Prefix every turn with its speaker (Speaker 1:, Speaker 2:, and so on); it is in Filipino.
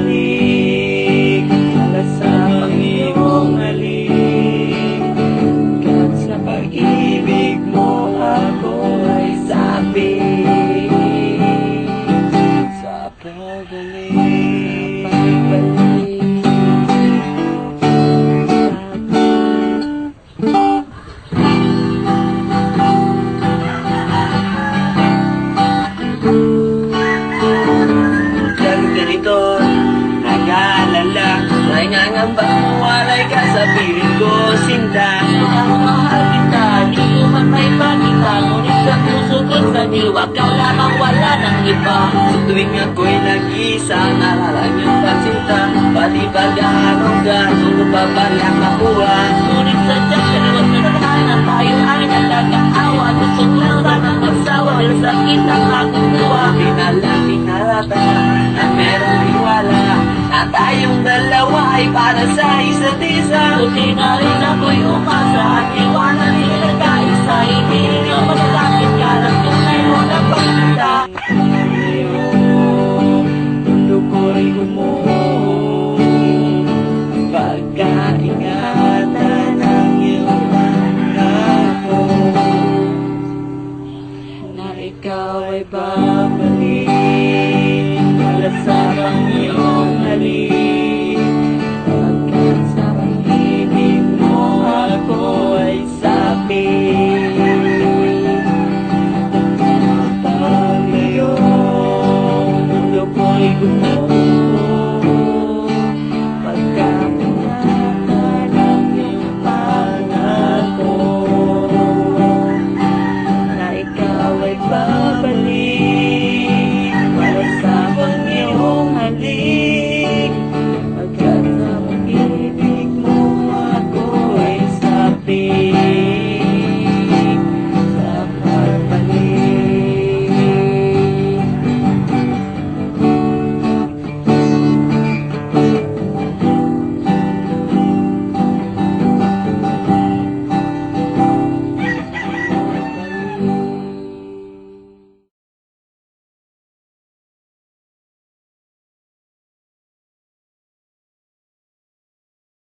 Speaker 1: bumalik para sa Panginoong halik. Kat sa pag-ibig mo ako ay sabit sa pagbalik. Ganito, nag-aalala, nangangamba, walay ka sa piling ko, sinta.
Speaker 2: Ang mahal kita, di ko man may pakita, ngunit sa puso ko sa diwa, ikaw lamang wala ng iba.
Speaker 1: Sa tuwing ako'y nag-isa, naalala niyong pansita, pati pag-aarugan, kung pa pala makuha.
Speaker 2: Ngunit sa Diyos, kaliwat na sana, tayo ay nagkakaawa. Gusto lang sana magsawa, dahil sakit ang aking luwa.
Speaker 1: Pinalata na merong iwala, na tayong dalawa ay para sa isa't isa.
Speaker 2: Buti na rin ako'y umasa, at iwanan nila kaisa. Hindi ninyo masakit ka ng tunay mo na pagkita.
Speaker 1: Mundo ko'y